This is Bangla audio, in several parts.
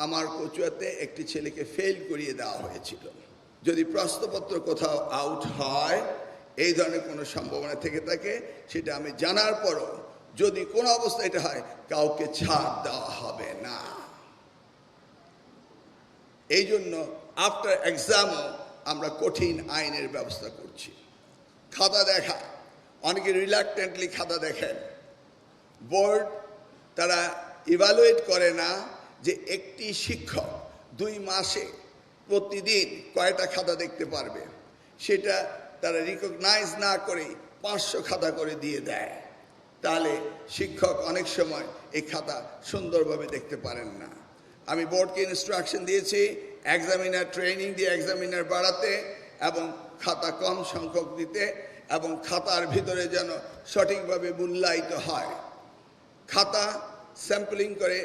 আমার কচুয়াতে একটি ছেলেকে ফেল করিয়ে দেওয়া হয়েছিল। যদি প্রশ্নপত্র কোথাও আউট হয়, এই ধরনের কোনো সম্ভাবনা থেকে থাকে, সেটা আমি জানার পরও যদি কোনো অবস্থায় এটা হয়, কাউকে ছাড় দেওয়া হবে না। এই জন্য আফটার এক্সামও আমরা কঠিন আইনের ব্যবস্থা করছি। খাতা দেখা, অনেকে রিলাক্টেন্টলি খাতা দেখেন। বোর্ড তারা ইভালুয়েট করে না যে একটি শিক্ষক 2 মাসে প্রতিদিন কয়টা খাতা দেখতে পারবে, সেটা তারা রিকগনাইজ না করে 500 খাতা করে দিয়ে দেয়। তাহলে শিক্ষক অনেক সময় এই খাতা সুন্দরভাবে দেখতে পারেন না। আমি বোর্ডকে ইনস্ট্রাকশন দিয়েছি এক্সামিনার ট্রেনিং দিয়ে এক্সামিনার বাড়াতে এবং খাতা কম সংখ্যক দিতে, এবং খাতার ভিতরে যেন সঠিকভাবে মূল্যায়িত হয়। খাতা স্যাম্পলিং করে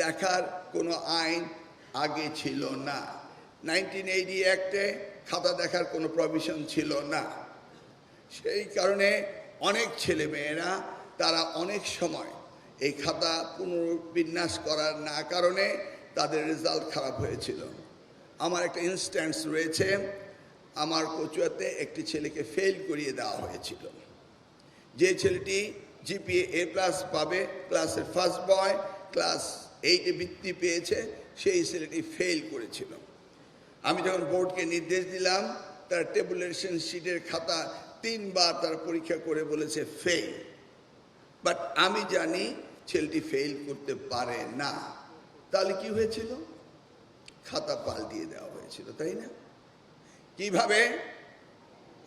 দেখার কোনো আইন আগে ছিল না। 1980 অ্যাক্টে খাতা দেখার কোনো প্রভিশন ছিল না। সেই কারণে অনেক ছেলেমেয়েরা তারা অনেক সময় এই খাতা পুনর্বিন্যাস করার না কারণে তাদের রেজাল্ট খারাপ হয়েছিল। আমার একটা ইনস্ট্যান্স রয়েছে, আমার কচুয়াতে একটি ছেলেকে ফেল করিয়ে দেওয়া হয়েছিল। যে ছেলেটি জিপিএ A+ পাবে, ক্লাসের ফার্স্ট বয়, ক্লাস 8-এ বৃত্তি পেয়েছে, সেই ছেলেটি ফেল করেছিল। আমি যখন বোর্ডকে নির্দেশ দিলাম, তার টেবুলেশন শিটের খাতা 3 বার তারা পরীক্ষা করে বলেছে ফেল। বাট আমি জানি ছেলেটি ফেল করতে পারে না। তাহলে কি হয়েছিল? খাতা পাল্টিয়ে দেওয়া হয়েছিল, তাই না? কিভাবে?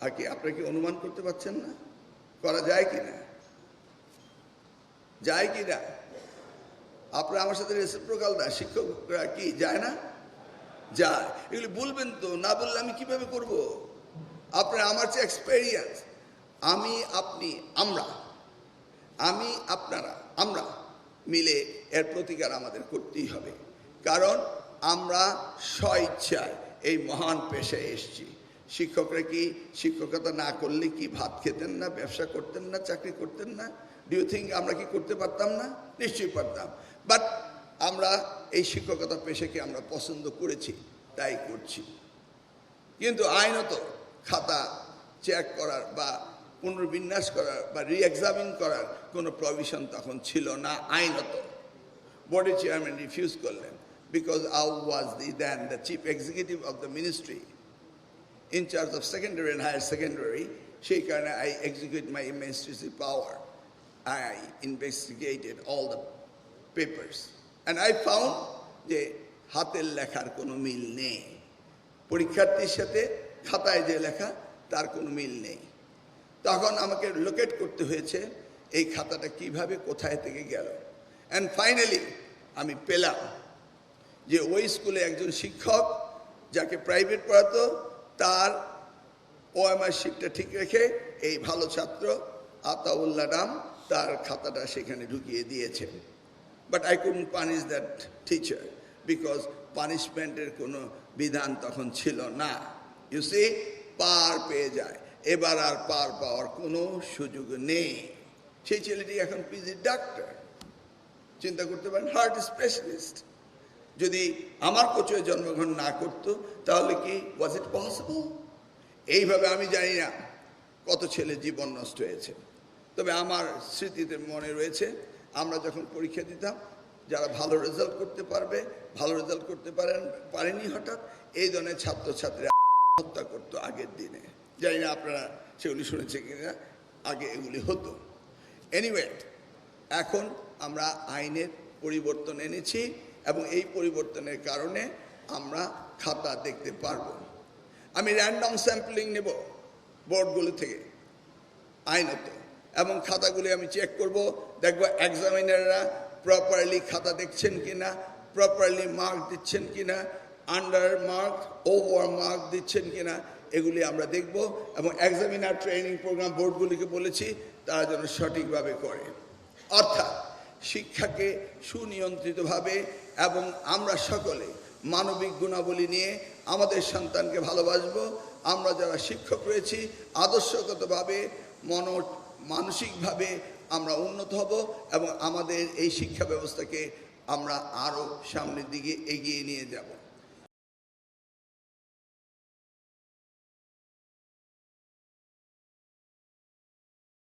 আর কি আপনারা কি অনুমান করতে পারছেন না? করা যায় কিনা? যায় কিনা? আপনারা আমার সাথে রেসিপ্রোকাল না, শিক্ষকরা কি যায় না? যায়। এগুলি বলবেন তো, না বললে আমি কিভাবে করব? আপনারা আমার চেয়ে এক্সপেরিয়েন্স। আমি, আপনি, আমরা মিলে এর প্রতিকার আমাদের করতেই হবে। কারণ আমরা স্বইচ্ছায় এই মহান পেশায় এসেছি। শিক্ষকরা কি শিক্ষকতা না করলে কি ভাত খেতেন না, ব্যবসা করতেন না, চাকরি করতেন না? ডু ইউ থিঙ্ক আমরা কি করতে পারতাম না? নিশ্চয়ই পারতাম। বাট আমরা এই শিক্ষকতা পেশাকে আমরা পছন্দ করেছি, তাই করছি। কিন্তু আইনত খাতা চেক করার বা পুনর্বিন্যাস করার বা রি-এক্সামিন করার কোনো প্রভিশন তখন ছিল না আইনত। বোর্ডের চেয়ারম্যান রিফিউজ করলেন, because I was then the chief executive of the ministry in charge of secondary and higher secondary. সেই কারণে I execute my administrative power. I investigated all the papers and I found যে হাতের লেখার কোনো মিল নেই। পরীক্ষার্থীর সাথে খাতায় যে লেখা তার কোনো মিল নেই। তখন আমাকে লোকেট করতে হয়েছে এই খাতাটা কিভাবে কোথায় থেকে গেল। অ্যান্ড ফাইনালি আমি পেলাম যে ওই স্কুলে একজন শিক্ষক যাকে প্রাইভেট পড়াতো, তার OMR শিটটা ঠিক রেখে এই ভালো ছাত্র আতাউল্লাহ নাম, তার খাতাটা সেখানে ঢুকিয়ে দিয়েছে। But I couldn't punish that teacher because পানিশমেন্টের কোনো বিধান তখন ছিল না। ইউ সি, পার পেয়ে যায়, এবার আর পার পাওয়ার কোনো সুযোগ নেই। সেই ছেলেটি এখন পিজি ডাক্তার, চিন্তা করতে পারেন, হার্ট স্পেশালিস্ট। যদি আমার কচুয়ে জন্মগ্রহণ না করতো তাহলে কি ওয়াজ ইট পসিবল? এইভাবে আমি জানি না কত ছেলে জীবন নষ্ট হয়েছে। তবে আমার স্মৃতিতে মনে রয়েছে, আমরা যখন পরীক্ষা দিতাম, যারা ভালো রেজাল্ট করতে পারবে, ভালো রেজাল্ট করতে পারেনি হঠাৎ, এই ধরনের ছাত্রছাত্রীরা হত্যা করতো আগের দিনে। জানি না আপনারা সেগুলি শুনেছে কিনা, আগে এগুলি হতো। এনিওয়ে, এখন আমরা আইনের পরিবর্তন এনেছি এবং এই পরিবর্তনের কারণে আমরা খাতা দেখতে পারবো। আমি র্যান্ডম স্যাম্পলিং নেব বোর্ডগুলো থেকে আইনত, এবং খাতাগুলি আমি চেক করব, দেখব এক্সামিনাররা প্রপারলি খাতা দেখছেন কিনা, প্রপারলি মার্ক দিচ্ছেন কিনা, আন্ডার মার্ক, ওভার মার্ক দিচ্ছেন কিনা, এগুলি আমরা দেখব। এবং এক্সামিনার ট্রেনিং প্রোগ্রাম বোর্ডগুলিকে বলেছি তারা যেন সঠিকভাবে করে। অর্থাৎ শিক্ষাকে সুনিয়ন্ত্রিতভাবে এবং আমরা সকলে মানবিক গুণাবলী নিয়ে আমাদের সন্তানকে ভালোবাসবো। আমরা যারা শিক্ষক রয়েছি আদর্শগতভাবে মানসিকভাবে আমরা উন্নত হব এবং আমাদের এই শিক্ষা ব্যবস্থাকে আমরা আরও সামনের দিকে এগিয়ে নিয়ে যাব।